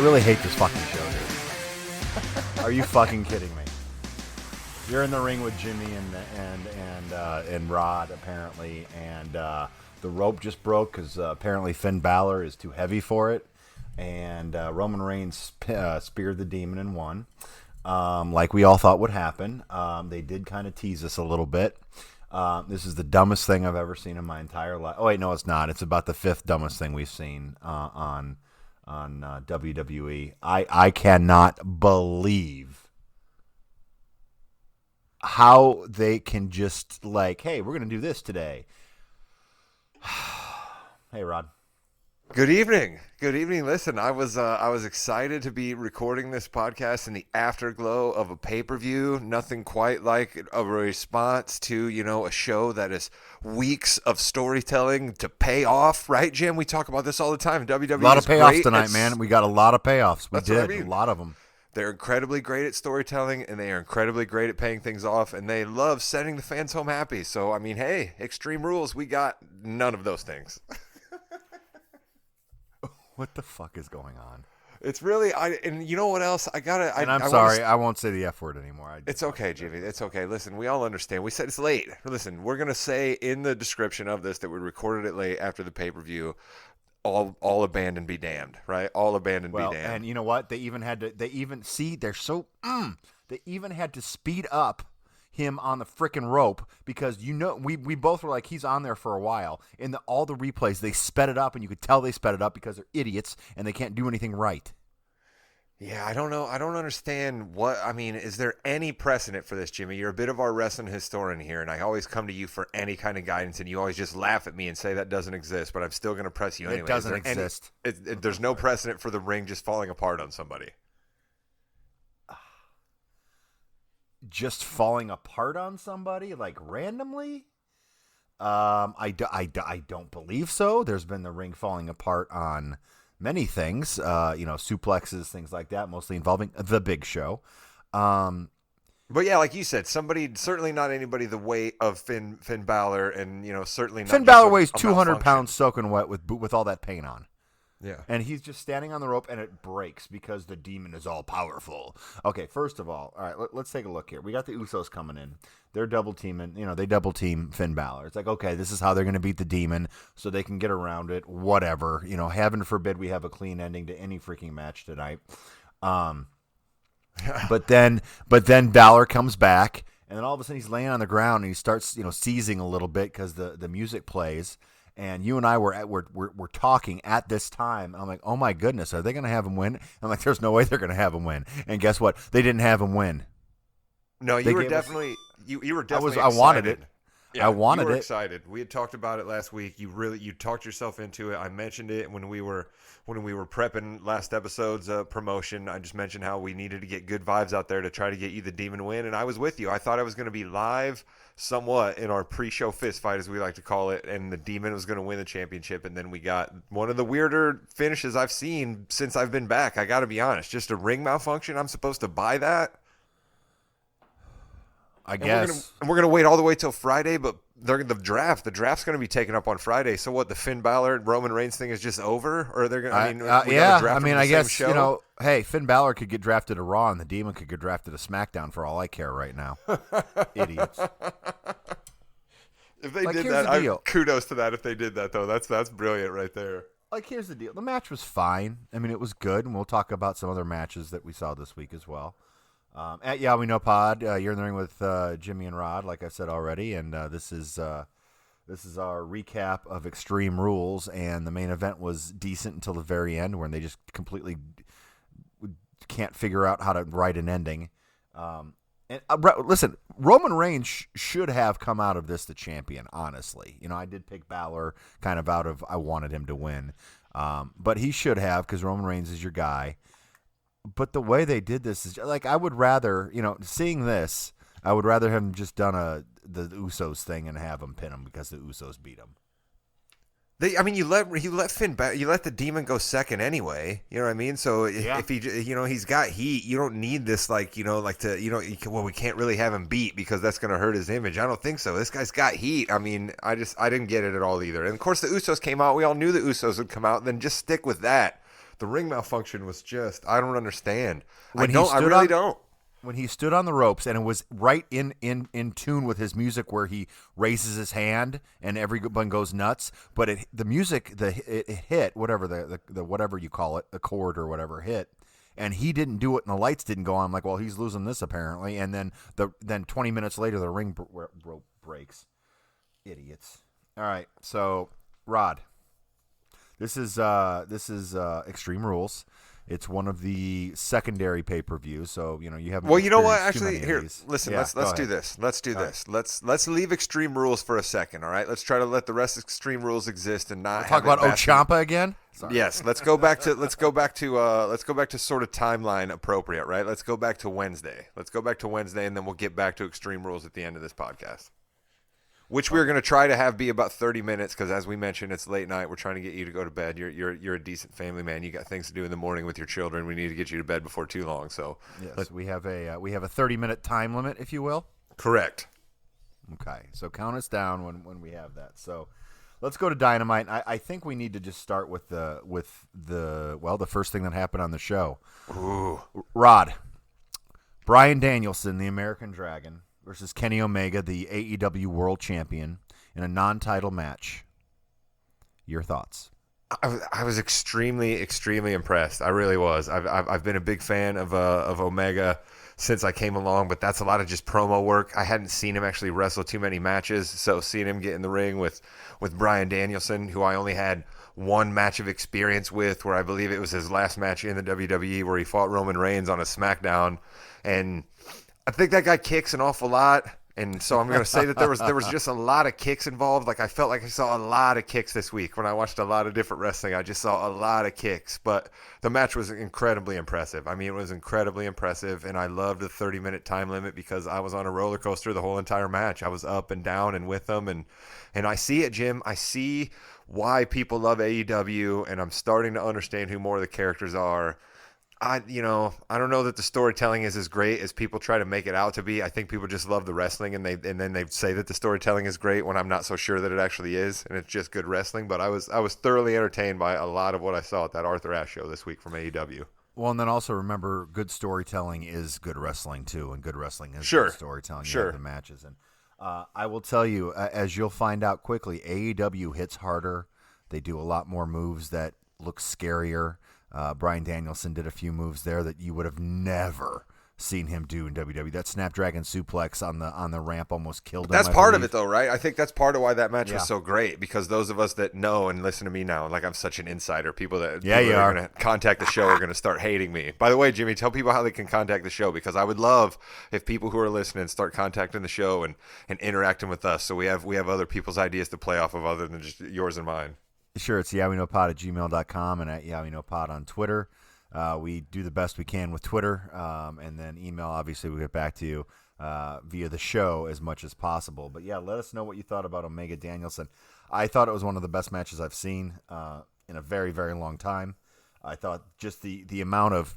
really hate this fucking show, dude. Are you fucking kidding me? You're in the ring with Jimmy and Rod apparently, and the rope just broke because apparently Finn Balor is too heavy for it, and Roman Reigns speared the Demon and won, like we all thought would happen. They did kind of tease us a little bit. This is the dumbest thing I've ever seen in my entire life. Oh wait, no, it's not. It's about the fifth dumbest thing we've seen on WWE. I cannot believe how they can just like, hey, we're gonna do this today. Hey, Rod. Good evening. Good evening. Listen, I was excited to be recording this podcast in the afterglow of a pay-per-view. Nothing quite like a response to, a show that is weeks of storytelling to pay off, right, Jim? We talk about this all the time. WWE A lot of payoffs great. tonight, man. We got a lot of payoffs. We That's what I did. mean. A lot of them. They're incredibly great at storytelling, and they are incredibly great at paying things off, and they love sending the fans home happy. So, I mean, hey, Extreme Rules, we got none of those things. What the fuck is going on? It's really, and you know what else? I'm sorry, I won't say the F word anymore. It's okay, Jimmy. It's okay. Listen, we all understand. We said it's late. Listen, we're going to say in the description of this that we recorded it late after the pay-per-view. All abandoned be damned, right? All abandoned be damned. And you know what? They even had to, they even had to speed up him on the frickin' rope because we both were like, he's on there for a while. In all the replays, they sped it up, and you could tell they sped it up because they're idiots and they can't do anything right. Yeah, I don't know. I don't understand is there any precedent for this, Jimmy? You're a bit of our wrestling historian here, and I always come to you for any kind of guidance, and you always just laugh at me and say that doesn't exist, but I'm still going to press you anyway. It doesn't exist. There's no precedent for the ring just falling apart on somebody. Just falling apart on somebody, like randomly? I don't believe so. There's been the ring falling apart on many things, suplexes, things like that, mostly involving the Big Show. But yeah, like you said, certainly not anybody the weight of Finn Balor, and certainly not. Finn Balor weighs 200 pounds soaking wet with all that paint on. Yeah. And he's just standing on the rope, and it breaks because the Demon is all powerful. Okay, first of all right, let's take a look here. We got the Usos coming in. They're double teaming. They double team Finn Balor. It's like, okay, this is how they're going to beat the Demon so they can get around it. Whatever. Heaven forbid we have a clean ending to any freaking match tonight. But then Balor comes back, and then all of a sudden he's laying on the ground, and he starts, seizing a little bit because the music plays. And you and I were talking at this time. I'm like, oh my goodness, are they going to have him win? I'm like, there's no way they're going to have him win. And guess what? They didn't have him win. No, you were definitely excited. I wanted it. Yeah, I wanted you were it. Excited. We had talked about it last week. You talked yourself into it. I mentioned it when we were prepping last episode's promotion. I just mentioned how we needed to get good vibes out there to try to get you the Demon win, and I was with you. I thought I was going to be live somewhat in our pre-show fist fight, as we like to call it, and the Demon was going to win the championship, and then we got one of the weirder finishes I've seen since I've been back. I got to be honest. Just a ring malfunction. I'm supposed to buy that? I guess. We're gonna wait all the way till Friday, but the draft's gonna be taken up on Friday. So what? The Finn Balor and Roman Reigns thing is just over, or they're gonna? I guess hey, Finn Balor could get drafted to Raw, and the Demon could get drafted to SmackDown for all I care right now. Idiots. If they did that, kudos to that. If they did that, though, that's brilliant right there. Like, here's the deal. The match was fine. I mean, it was good, and we'll talk about some other matches that we saw this week as well. At Yeah We Know Pod, you're in the ring with Jimmy and Rod, like I said already, and this is our recap of Extreme Rules, and the main event was decent until the very end, when they just completely can't figure out how to write an ending. Listen, Roman Reigns should have come out of this the champion, honestly. I did pick Balor kind of out of I wanted him to win, but he should have, because Roman Reigns is your guy. But the way they did this is like, I would rather, seeing this, I would rather have him just done the Usos thing and have him pin him because the Usos beat him. You let the Demon go second anyway. You know what I mean? So if he, he's got heat, you don't need this we can't really have him beat because that's going to hurt his image. I don't think so. This guy's got heat. I didn't get it at all either. And of course the Usos came out. We all knew the Usos would come out. And then just stick with that. The ring malfunction was just, I don't understand. When I really don't. When he stood on the ropes, and it was right in tune with his music, where he raises his hand and everyone goes nuts. But the music, it hit whatever the whatever you call it, the chord or whatever hit, and he didn't do it, and the lights didn't go on. I'm like, well, he's losing this apparently. And then 20 minutes later, the ring rope breaks. Idiots. All right, so Rod, this is Extreme Rules. It's one of the secondary pay-per-views, so you haven't. Well, you know what? experienced Actually, here, these. listen. Yeah, let's do this. Let's do this. Let's leave Extreme Rules for a second. All right. Let's try to let the rest of Extreme Rules exist and not talk about Ochampa again. Sorry. Yes. Let's go back to sort of timeline appropriate. Right. Let's go back to Wednesday. And then we'll get back to Extreme Rules at the end of this podcast. Which we're going to try to have be about 30 minutes because, as we mentioned, it's late night. We're trying to get you to go to bed. You're a decent family man. You got things to do in the morning with your children. We need to get you to bed before too long. So yes, we have a 30-minute time limit, if you will. Correct. Okay, so count us down when we have that. So let's go to Dynamite. I think we need to just start with the first thing that happened on the show. Ooh, Rod, Bryan Danielson, the American Dragon, versus Kenny Omega, the AEW World Champion, in a non-title match. Your thoughts? I was extremely, extremely impressed. I really was. I've been a big fan of Omega since I came along, but that's a lot of just promo work. I hadn't seen him actually wrestle too many matches, so seeing him get in the ring with Bryan Danielson, who I only had one match of experience with, where I believe it was his last match in the WWE, where he fought Roman Reigns on a SmackDown, and I think that guy kicks an awful lot, and so I'm going to say that there was just a lot of kicks involved. Like I felt like I saw a lot of kicks this week when I watched a lot of different wrestling. I just saw a lot of kicks, but the match was incredibly impressive. I mean, it was incredibly impressive, and I loved the 30-minute time limit because I was on a roller coaster the whole entire match. I was up and down and with them, and I see it, Jim. I see why people love AEW, and I'm starting to understand who more of the characters are. I don't know that the storytelling is as great as people try to make it out to be. I think people just love the wrestling, and then they say that the storytelling is great when I'm not so sure that it actually is, and it's just good wrestling. But I was thoroughly entertained by a lot of what I saw at that Arthur Ashe show this week from AEW. Well, and then also remember, good storytelling is good wrestling too, and good wrestling is Sure. good storytelling. Sure. You have the matches, and I will tell you, as you'll find out quickly, AEW hits harder. They do a lot more moves that look scarier. Bryan Danielson did a few moves there that you would have never seen him do in WWE. That Snapdragon suplex on the ramp almost killed him. That's part of it, though, right? I think that's part of why that match was so great, because those of us that know and listen to me now, like I'm such an insider, people that are going to contact the show are going to start hating me. By the way, Jimmy, tell people how they can contact the show, because I would love if people who are listening start contacting the show and interacting with us, so we have other people's ideas to play off of other than just yours and mine. Sure, it's yahweeknowpod@gmail.com and at yahweeknowpod on Twitter. We do the best we can with Twitter, and then email, obviously, we'll get back to you via the show as much as possible. But, yeah, let us know what you thought about Omega Danielson. I thought it was one of the best matches I've seen in a very, very long time. I thought just the amount of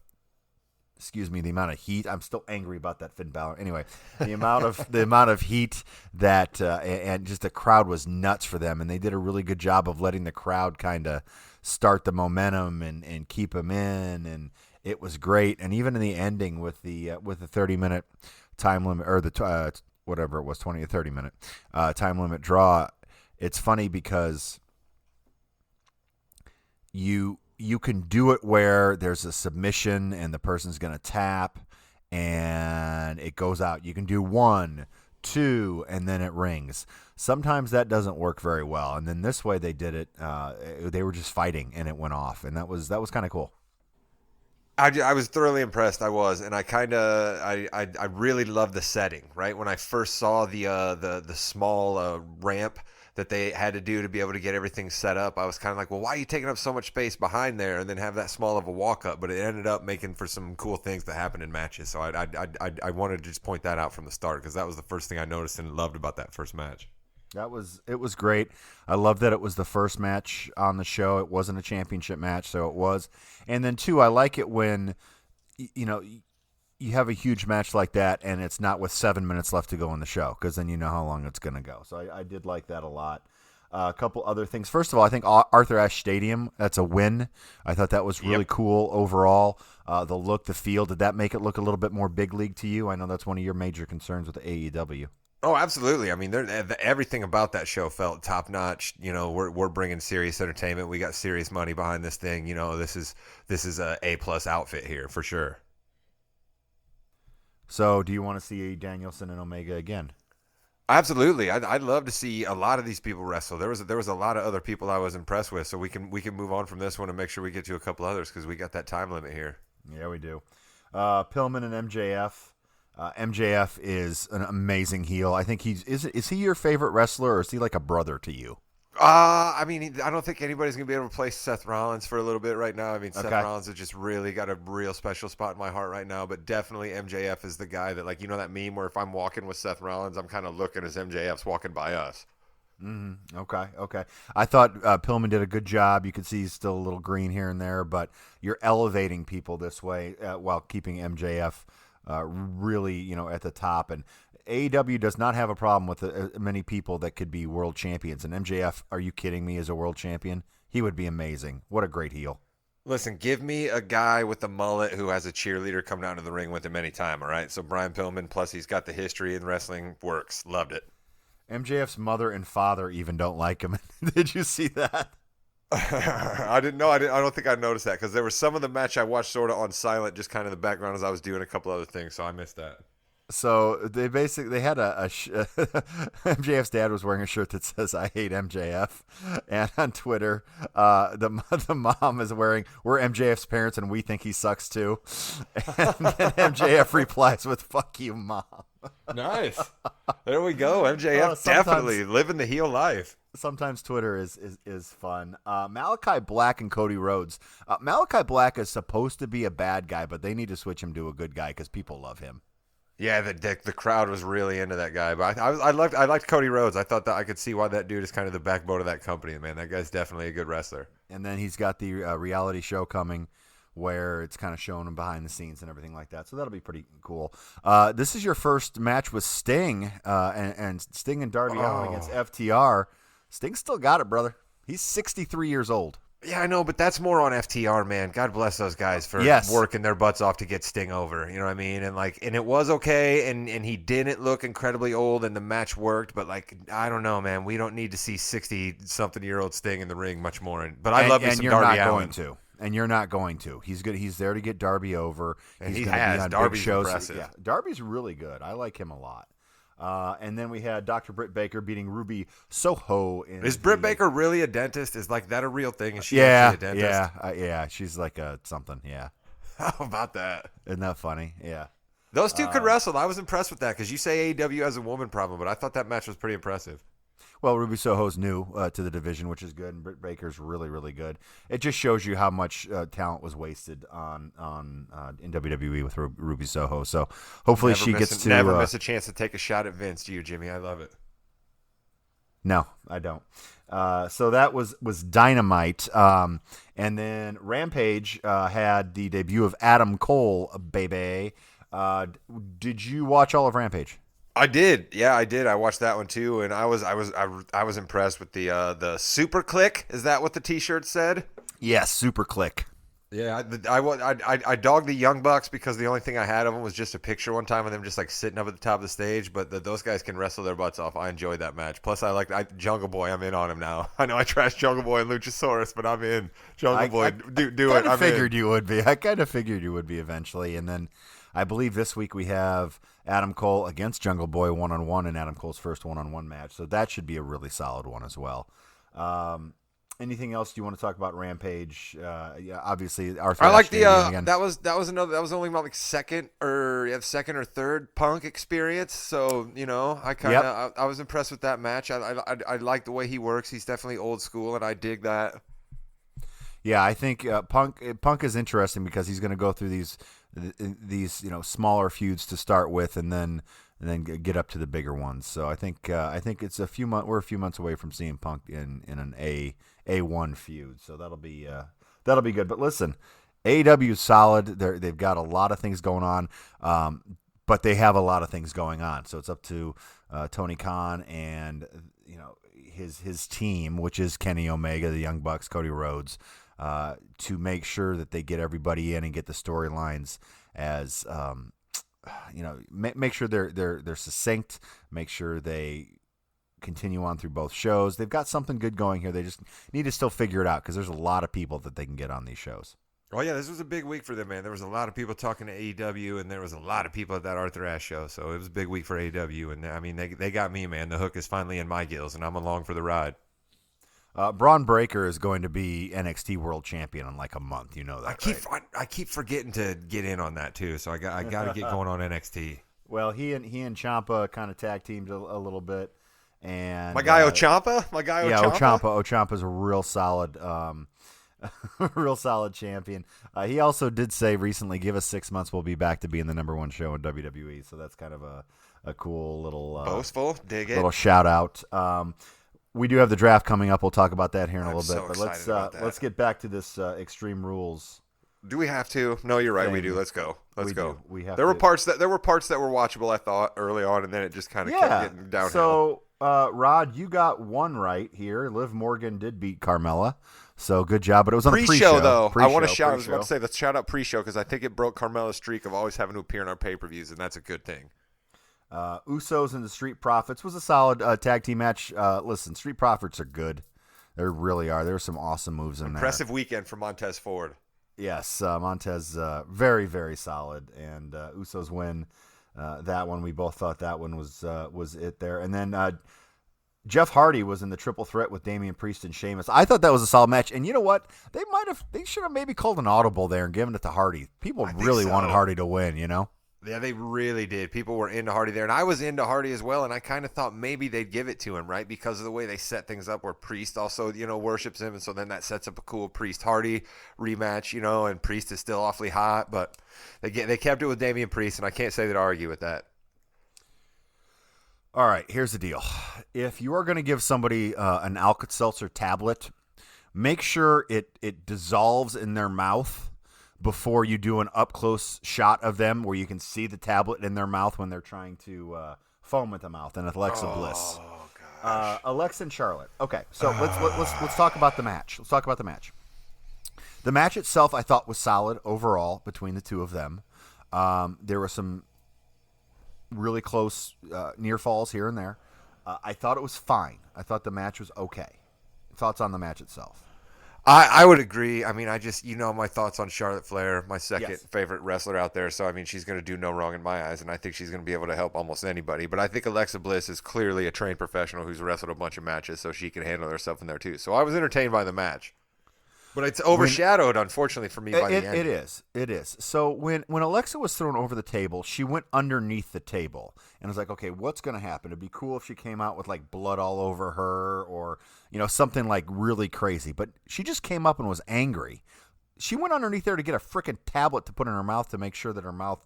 heat. I'm still angry about that Finn Balor. Anyway, the amount of heat that and just the crowd was nuts for them, and they did a really good job of letting the crowd kind of start the momentum and keep them in, and it was great. And even in the ending with the 30-minute time limit, or the whatever it was, 20 or 30-minute time limit draw, it's funny because you can do it where there's a submission and the person's going to tap and it goes out. You can do 1, 2, and then it rings. Sometimes that doesn't work very well. And then this way they did it. They were just fighting and it went off. And that was kind of cool. I was thoroughly impressed. I was, and I really loved the setting. Right when I first saw the small ramp that they had to do to be able to get everything set up, I was kind of like, well, why are you taking up so much space behind there and then have that small of a walk up? But it ended up making for some cool things that happen in matches. So I wanted to just point that out from the start, because that was the first thing I noticed and loved about that first match. It was great. I love that it was the first match on the show. It wasn't a championship match, so it was. And then 2, I like it when you have a huge match like that and it's not with 7 minutes left to go in the show, because then you know how long it's going to go. So I did like that a lot. A couple other things. First of all, I think Arthur Ashe Stadium, that's a win. I thought that was really cool overall. The look, the feel, did that make it look a little bit more big league to you? I know that's one of your major concerns with the AEW. Oh, absolutely. I mean, everything about that show felt top notch. You know, we're bringing serious entertainment. We got serious money behind this thing. You know, this is a A+ outfit here for sure. So, do you want to see Danielson and Omega again? Absolutely. I'd love to see a lot of these people wrestle. There was a lot of other people I was impressed with, so we can move on from this one and make sure we get to a couple others because we got that time limit here. Yeah, we do. Pillman and MJF. MJF is an amazing heel. I think is he your favorite wrestler, or is he like a brother to you? I mean, I don't think anybody's going to be able to replace Seth Rollins for a little bit right now. I mean, Seth Rollins has just really got a real special spot in my heart right now, but definitely MJF is the guy that, like, you know that meme where if I'm walking with Seth Rollins, I'm kind of looking as MJF's walking by us. Mm-hmm. Okay. I thought Pillman did a good job. You could see he's still a little green here and there, but you're elevating people this way while keeping MJF really, at the top. And AEW does not have a problem with many people that could be world champions. And MJF, are you kidding me, as a world champion? He would be amazing. What a great heel. Listen, give me a guy with a mullet who has a cheerleader come down to the ring with him anytime, all right? So Brian Pillman, plus he's got the history in wrestling, works. Loved it. MJF's mother and father even don't like him. Did you see that? I didn't know. I don't think I noticed that because there was some of the match I watched sort of on silent, just kind of in the background as I was doing a couple other things, so I missed that. So they had MJF's dad was wearing a shirt that says "I hate MJF," and on Twitter, the mom is wearing "We're MJF's parents and we think he sucks too," and then MJF replies with "Fuck you, mom." Nice. There we go. MJF definitely living the heel life. Sometimes Twitter is fun. Malachi Black and Cody Rhodes. Malachi Black is supposed to be a bad guy, but they need to switch him to a good guy because people love him. Yeah, the crowd was really into that guy, but I liked Cody Rhodes. I thought that I could see why that dude is kind of the backbone of that company. Man, that guy's definitely a good wrestler. And then he's got the reality show coming, where it's kind of showing him behind the scenes and everything like that. So that'll be pretty cool. This is your first match with Sting, and Sting and Darby Allin against FTR. Sting still got it, brother. He's 63 years old. Yeah, I know, but that's more on FTR, man. God bless those guys for working their butts off to get Sting over. You know what I mean? And it was okay, and he didn't look incredibly old, and the match worked. But I don't know, man. We don't need to see 60-something-year-old Sting in the ring much more. But I love me some Darby Allin. And you're not going to. He's good. He's there to get Darby over. And he's going to be on Darby's big shows. Impressive. Yeah, Darby's really good. I like him a lot. And then we had Dr. Britt Baker beating Ruby Soho. Is Britt Baker really a dentist? Is that a real thing? Is she actually a dentist? Yeah. She's like a something. Yeah. How about that? Isn't that funny? Yeah. Those two could wrestle. I was impressed with that because you say AEW has a woman problem, but I thought that match was pretty impressive. Well, Ruby Soho's new to the division, which is good, and Britt Baker's really, really good. It just shows you how much talent was wasted in WWE with Ruby Soho. So hopefully never miss a chance to take a shot at Vince. Do you, Jimmy? I love it. No, I don't. So that was Dynamite, and then Rampage had the debut of Adam Cole, baby. Did you watch all of Rampage? I did. Yeah, I did. I watched that one too, and I was impressed with the Super Click. Is that what the T-shirt said? Yes, Super Click. Yeah, I dogged the Young Bucks because the only thing I had of them was just a picture one time of them just like sitting up at the top of the stage. But those guys can wrestle their butts off. I enjoyed that match. Plus, Jungle Boy. I'm in on him now. I know I trashed Jungle Boy and Luchasaurus, but I'm in. Jungle Boy, do it. I figured you would be. I kind of figured you would be eventually, and then I believe this week we have Adam Cole against Jungle Boy one-on-one in Adam Cole's first one-on-one match. So that should be a really solid one as well. Anything else you want to talk about Rampage? Yeah, obviously Arthur. I like that was only my second or third Punk experience. So I was impressed with that match. I like the way he works. He's definitely old school, and I dig that. Yeah, I think Punk is interesting because he's going to go through these smaller feuds to start with, and then get up to the bigger ones. So I think it's we're a few months away from seeing Punk in an A1 feud. So that'll be good. But listen, AEW is solid. They've got a lot of things going on. but they have a lot of things going on. So it's up to Tony Khan and his team, which is Kenny Omega, the Young Bucks, Cody Rhodes, to make sure that they get everybody in and get the storylines as make sure they're succinct, make sure they continue on through both shows. They've got something good going here. They just need to still figure it out because there's a lot of people that they can get on these shows. Oh, yeah, this was a big week for them, man. There was a lot of people talking to AEW, and there was a lot of people at that Arthur Ashe show, so it was a big week for AEW. And, I mean, they got me, man. The hook is finally in my gills, and I'm along for the ride. Braun Breaker is going to be NXT World Champion in like a month. You know that, I keep forgetting to get in on that, too, so I got to get going on NXT. Well, he and Ciampa kind of tag teamed a little bit. And my guy Ciampa? My guy yeah, Ciampa? Ciampa's a real solid real solid champion. He also did say recently, give us 6 months, we'll be back to being the number one show in WWE. So that's kind of a cool little boastful, dig it, little shout out. We do have the draft coming up. We'll talk about that here in a little bit. But let's get back to this Extreme Rules. Do we have to? No, you're right. We do. Let's go. Let's go. There were parts that were watchable, I thought, early on, and then it just kind of kept getting downhill. So, Rod, you got one right here. Liv Morgan did beat Carmella, so good job. But it was on the pre-show, though. I want to shout. I was about to say the shout out pre-show because I think it broke Carmella's streak of always having to appear in our pay-per-views, and that's a good thing. Usos and the Street Profits was a solid tag team match. Listen, Street Profits are good. They really are. There were some awesome moves in there. Impressive weekend for Montez Ford. Yes, Montez, very, very solid, and Usos win that one. We both thought that one was it there. And then Jeff Hardy was in the triple threat with Damian Priest and Sheamus. I thought that was a solid match, and you know what? They should have maybe called an audible there and given it to Hardy. People really wanted Hardy to win, you know? Yeah, they really did. People were into Hardy there, and I was into Hardy as well, and I kind of thought maybe they'd give it to him, right, because of the way they set things up where Priest also, worships him, and so then that sets up a cool Priest-Hardy rematch, and Priest is still awfully hot, but they kept it with Damian Priest, and I can't say that I argue with that. All right, here's the deal. If you are going to give somebody an Alka-Seltzer tablet, make sure it dissolves in their mouth before you do an up-close shot of them where you can see the tablet in their mouth when they're trying to foam at the mouth. And Alexa Bliss. Gosh. Alexa and Charlotte. Okay, so let's talk about the match. Let's talk about the match. The match itself I thought was solid overall between the two of them. There were some really close near falls here and there. I thought it was fine. I thought the match was okay. Thoughts on the match itself? I would agree. I mean, I just, my thoughts on Charlotte Flair, my second favorite wrestler out there. So, I mean, she's going to do no wrong in my eyes, and I think she's going to be able to help almost anybody. But I think Alexa Bliss is clearly a trained professional who's wrestled a bunch of matches, so she can handle herself in there too. So I was entertained by the match. But it's overshadowed, unfortunately, for me by the end. It is. So when Alexa was thrown over the table, she went underneath the table. And I was like, okay, what's going to happen? It'd be cool if she came out with, like, blood all over her or, something, like, really crazy. But she just came up and was angry. She went underneath there to get a freaking tablet to put in her mouth to make sure that her mouth,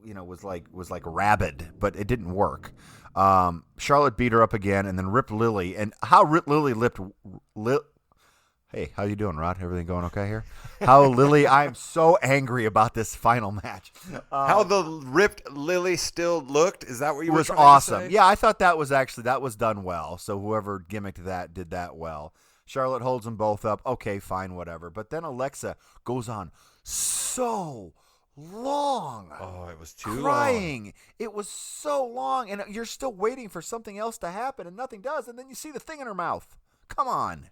was like rabid. But it didn't work. Charlotte beat her up again and then ripped Lily. And how Lily lipped... Hey, how you doing, Rod? Everything going okay here? How Lily, I'm so angry about this final match. How the ripped Lily still looked? Is that what you were trying awesome. to say? Yeah, I thought that was done well. So whoever gimmicked that did that well. Charlotte holds them both up. Okay, fine, whatever. But then Alexa goes on so long. Oh, it was too crying. long. It was so long, and you're still waiting for something else to happen, and nothing does. And then you see the thing in her mouth. Come on.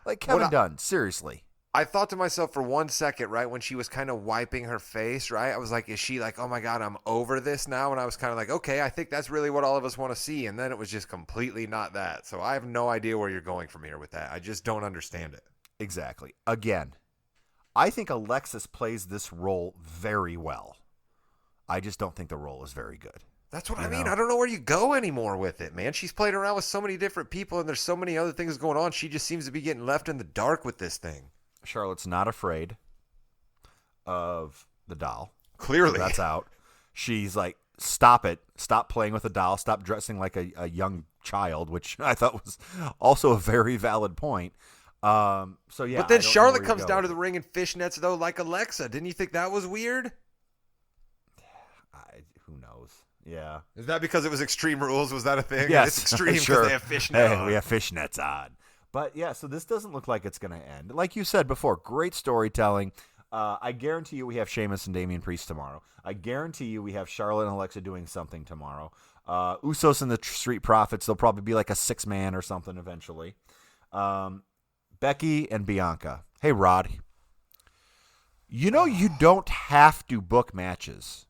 Like Kevin Dunn, seriously. I thought to myself for 1 second, right, when she was kind of wiping her face, right, I was like, is she like, oh my God, I'm over this now? And I was kind of like, okay, I think that's really what all of us want to see. And then it was just completely not that. So I have no idea where you're going from here with that. I just don't understand it. Exactly. Again, I think Alexis plays this role very well. I just don't think the role is very good. That's what I mean. I don't know where you go anymore with it, man. She's played around with so many different people, and there's so many other things going on. She just seems to be getting left in the dark with this thing. Charlotte's not afraid of the doll. Clearly. That's out. She's like, stop it. Stop playing with the doll. Stop dressing like a young child, which I thought was also a very valid point. So, yeah. But then Charlotte comes down to the ring in fishnets, though, like Alexa. Didn't you think that was weird? Who knows? Yeah. Is that because it was Extreme Rules? Was that a thing? Yes, It's extreme because sure. they have fishnet Hey, on. we have fishnets on. But yeah, so this doesn't look like it's going to end. Like you said before, great storytelling. I guarantee you we have Sheamus and Damian Priest tomorrow. I guarantee you we have Charlotte and Alexa doing something tomorrow. Usos and the Street Profits, they'll probably be like a 6-man or something eventually. Becky and Bianca. Hey, Rod. You know you don't have to book matches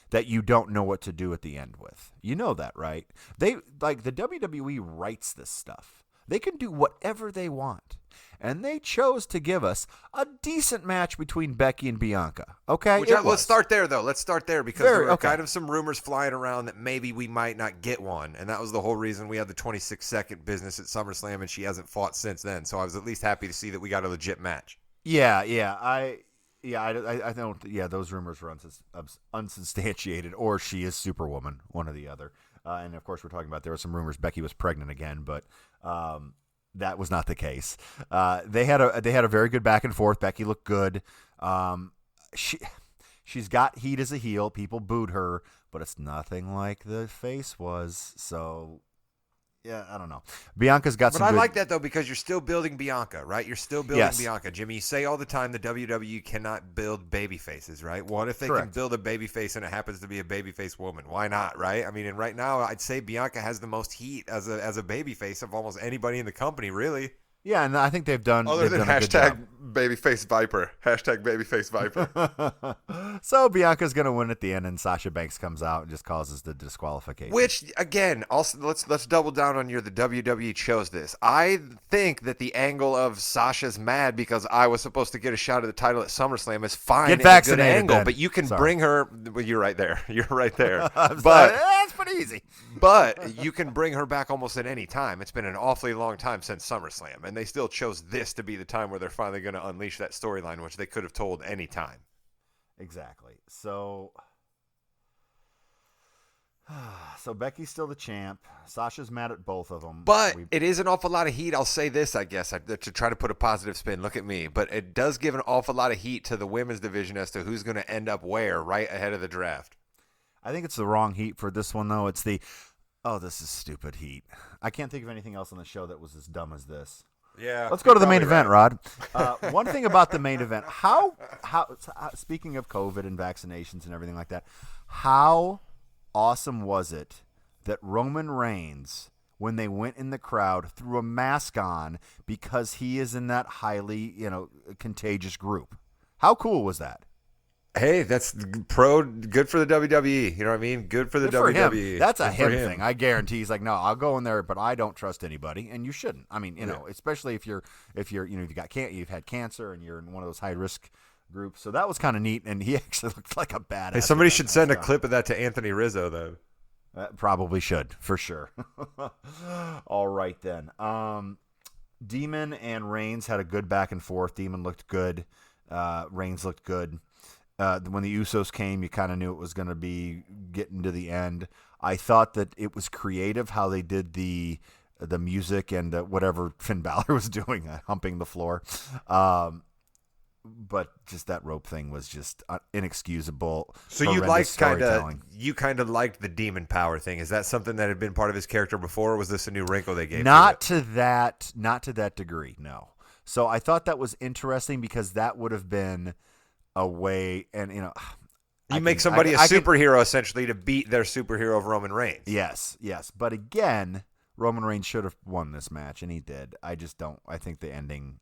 that you don't know what to do at the end with. You know that, right? The WWE writes this stuff. They can do whatever they want. And they chose to give us a decent match between Becky and Bianca. Okay? Let's start there, though. Let's start there because there were kind of some rumors flying around that maybe we might not get one. And that was the whole reason we had the 26-second business at SummerSlam, and she hasn't fought since then. So I was at least happy to see that we got a legit match. I don't. Yeah, those rumors were unsubstantiated, or she is Superwoman, one or the other. And of course, we're talking about there were some rumors Becky was pregnant again, but that was not the case. They had a very good back and forth. Becky looked good. She's got heat as a heel. People booed her, but it's nothing like the face was. So. Yeah, I don't know. Bianca's got some. But I good... like that though because you're still building Bianca, right? You're still building Bianca, Jimmy. You say all the time the WWE cannot build baby faces, right? What if they can build a baby face and it happens to be a baby face woman? Why not, right? I mean, and right now I'd say Bianca has the most heat as a baby face of almost anybody in the company, really. Yeah, and I think they've done other than hashtag babyface Viper. Hashtag babyface Viper. So Bianca's gonna win at the end, and Sasha Banks comes out and just causes the disqualification. Which again, also let's double down on the WWE chose this. I think that the angle of Sasha's mad because I was supposed to get a shot at the title at SummerSlam is fine. Get vaccinated, a good angle, then. But you can bring her. Well, you're right there. You're right there. But that's pretty easy. But you can bring her back almost at any time. It's been an awfully long time since SummerSlam, and they still chose this to be the time where they're finally going to unleash that storyline, which they could have told any time. Exactly. So Becky's still the champ. Sasha's mad at both of them. But it is an awful lot of heat. I'll say this, I guess, to try to put a positive spin. Look at me. But it does give an awful lot of heat to the women's division as to who's going to end up where right ahead of the draft. I think it's the wrong heat for this one, though. It's this is stupid heat. I can't think of anything else on the show that was as dumb as this. Yeah. Let's go to the main event, Rod. One thing about the main event, how speaking of COVID and vaccinations and everything like that, how awesome was it that Roman Reigns, when they went in the crowd, threw a mask on because he is in that highly, contagious group? How cool was that? Hey, that's good for the WWE. You know what I mean? Good for the WWE. That's a him thing. I guarantee he's like, no, I'll go in there, but I don't trust anybody, and you shouldn't. I mean, especially if you've had cancer and you're in one of those high risk groups. So that was kind of neat, and he actually looked like a badass. Hey, somebody should send a clip of that to Anthony Rizzo, though. Probably should, for sure. All right then. Demon and Reigns had a good back and forth. Demon looked good. Reigns looked good. When the Usos came, you kind of knew it was going to be getting to the end. I thought that it was creative how they did the music and whatever Finn Balor was doing, humping the floor. But just that rope thing was just inexcusable. So you kind of liked the demon power thing. Is that something that had been part of his character before, or was this a new wrinkle they gave? Not to that degree, no. So I thought that was interesting because that would have been a way, and you make somebody a superhero essentially to beat their superhero of Roman Reigns. Yes. But again, Roman Reigns should have won this match, and he did. I just don't. I think the ending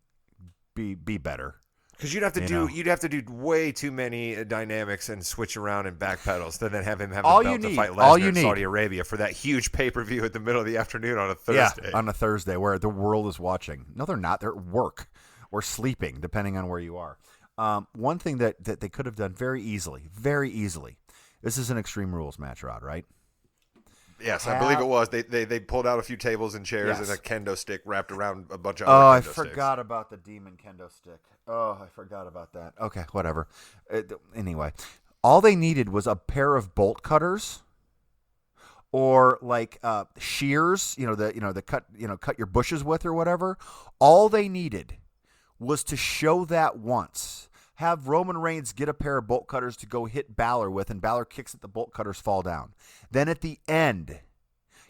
be better. Because you'd have to do way too many dynamics and switch around and backpedals to then have him have the belt to fight Lesnar in Saudi Arabia for that huge pay-per-view at the middle of the afternoon on a Thursday. Yeah, on a Thursday where the world is watching. No, they're not. They're at work or sleeping, depending on where you are. One thing that they could have done very easily. This is an Extreme Rules match, Rod, right? Yes, I believe it was. They pulled out a few tables and chairs and a kendo stick wrapped around a bunch of other kendo sticks. Forgot about the demon kendo stick. Oh, I forgot about that. Okay, whatever. Anyway, all they needed was a pair of bolt cutters or like shears, the cut your bushes with or whatever. All they needed was to show that once. Have Roman Reigns get a pair of bolt cutters to go hit Balor with, and Balor kicks it, the bolt cutters fall down. Then at the end,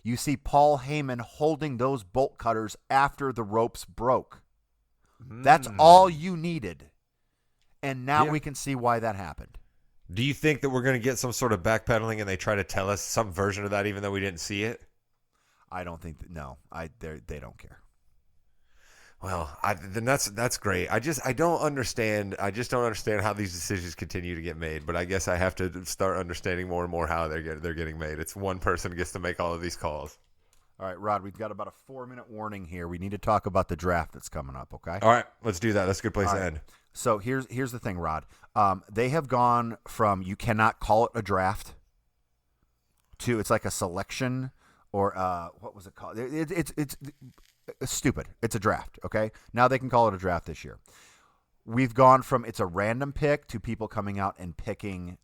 you see Paul Heyman holding those bolt cutters after the ropes broke. That's all you needed. And now we can see why that happened. Do you think that we're going to get some sort of backpedaling and they try to tell us some version of that even though we didn't see it? I don't think that. No, they don't care. Well, then that's great. I don't understand. I just don't understand how these decisions continue to get made. But I guess I have to start understanding more and more how they're getting made. It's one person who gets to make all of these calls. All right, Rod, we've got about a 4-minute warning here. We need to talk about the draft that's coming up, okay? All right, let's do that. That's a good place to end. So here's the thing, Rod. They have gone from you cannot call it a draft to it's like a selection or what was it called? It's stupid. It's a draft, okay? Now they can call it a draft this year. We've gone from it's a random pick to people coming out and picking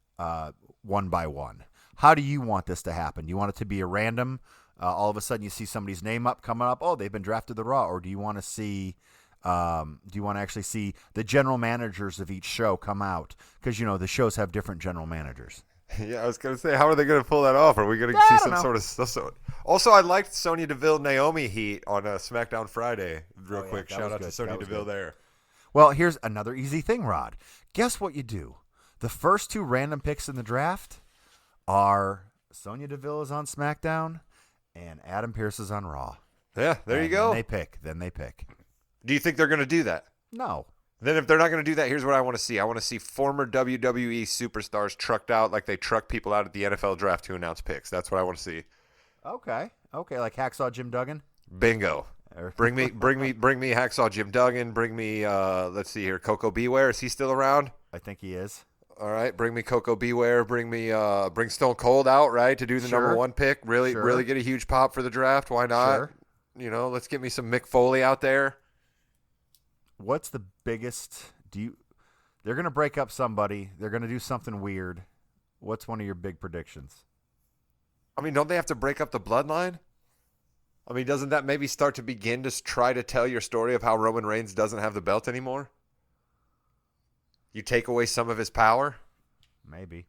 one by one. How do you want this to happen? Do you want it to be a random? All of a sudden you see somebody's name coming up. Oh, they've been drafted to the Raw. Or do you want to see? Do you want to actually see the general managers of each show come out? Because the shows have different general managers. Yeah, I was going to say, how are they going to pull that off? Are we going to see some sort of stuff? Also, I liked Sonya Deville Naomi heat on SmackDown Friday. Real quick, shout out to Sonya Deville there. Well, here's another easy thing, Rod. Guess what you do? The first 2 random picks in the draft are Sonya Deville is on SmackDown and Adam Pearce is on Raw. Yeah, there you go. Then they pick. Do you think they're going to do that? No. Then if they're not going to do that, here's what I want to see. I want to see former WWE superstars trucked out like they truck people out at the NFL draft to announce picks. That's what I want to see. Okay, like Hacksaw Jim Duggan? Bingo. Bring me Hacksaw Jim Duggan. Bring me, let's see here, Coco Beware. Is he still around? I think he is. All right, bring me Coco Beware. Bring Stone Cold out, right, to do the number 1 pick. Really get a huge pop for the draft. Why not? Sure. Let's get me some Mick Foley out there. What's the biggest? They're going to break up somebody. They're going to do something weird. What's one of your big predictions? I mean, don't they have to break up the bloodline? I mean, doesn't that maybe start to begin to try to tell your story of how Roman Reigns doesn't have the belt anymore? You take away some of his power? Maybe.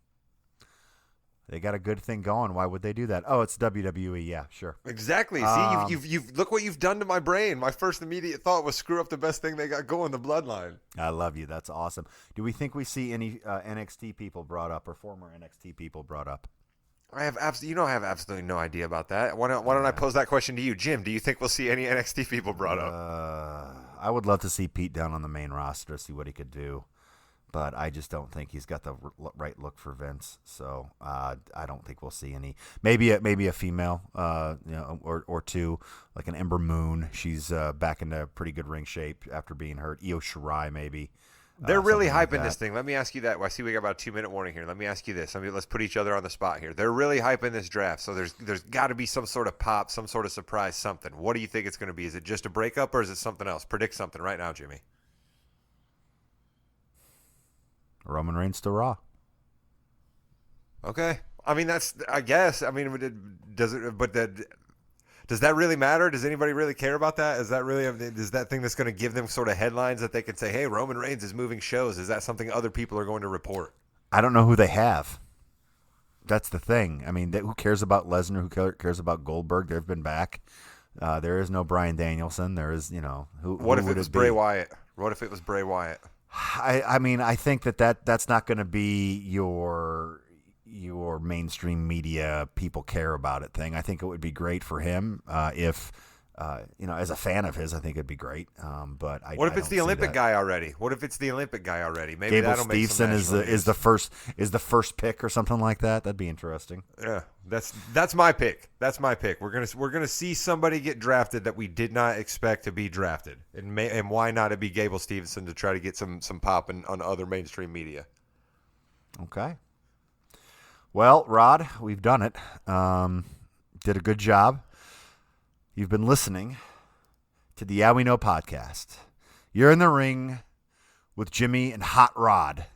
They got a good thing going. Why would they do that? Oh, it's WWE. Yeah, sure. Exactly. See, you've look what you've done to my brain. My first immediate thought was screw up the best thing they got going, the bloodline. I love you. That's awesome. Do we think we see any NXT people brought up or former NXT people brought up? I have absolutely no idea about that. Why don't I pose that question to you, Jim? Do you think we'll see any NXT people brought up? I would love to see Pete down on the main roster to see what he could do. But I just don't think he's got the right look for Vince, so I don't think we'll see any. Maybe a female, or 2, like an Ember Moon. She's back into pretty good ring shape after being hurt. Io Shirai maybe. They're really hyping this thing. Let me ask you that. I see we got about a 2-minute warning here. Let me ask you this. Let's put each other on the spot here. They're really hyping this draft, so there's got to be some sort of pop, some sort of surprise, something. What do you think it's going to be? Is it just a breakup or is it something else? Predict something right now, Jimmy. Roman Reigns to Raw. Okay. I mean, I guess. I mean, does that really matter? Does anybody really care about that? Is that thing that's going to give them sort of headlines that they can say, hey, Roman Reigns is moving shows? Is that something other people are going to report? I don't know who they have. That's the thing. I mean, who cares about Lesnar? Who cares about Goldberg? They've been back. There is no Bryan Danielson. There is, who. What if it was Bray Wyatt? What if it was Bray Wyatt? I mean, I think that's not going to be your mainstream media people care about it thing. I think it would be great for him if as a fan of his, I think it'd be great. But what if it's the Olympic guy already? What if it's the Olympic guy already? Maybe Gable that'll make some Steveson is the first pick or something like that. That'd be interesting. Yeah, that's my pick. That's my pick. We're gonna see somebody get drafted that we did not expect to be drafted, and why not it be Gable Steveson to try to get some pop on other mainstream media? Okay. Well, Rod, we've done it. Did a good job. You've been listening to the Yeah We Know podcast. You're in the ring with Jimmy and Hot Rod.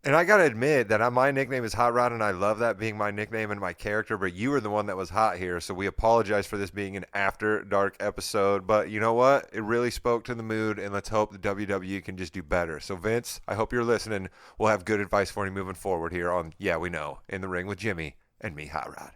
And I got to admit that my nickname is Hot Rod, and I love that being my nickname and my character, but you were the one that was hot here, so we apologize for this being an After Dark episode. But you know what? It really spoke to the mood, and let's hope the WWE can just do better. So, Vince, I hope you're listening. We'll have good advice for you moving forward here on Yeah, We Know, In the Ring with Jimmy and me, Hot Rod.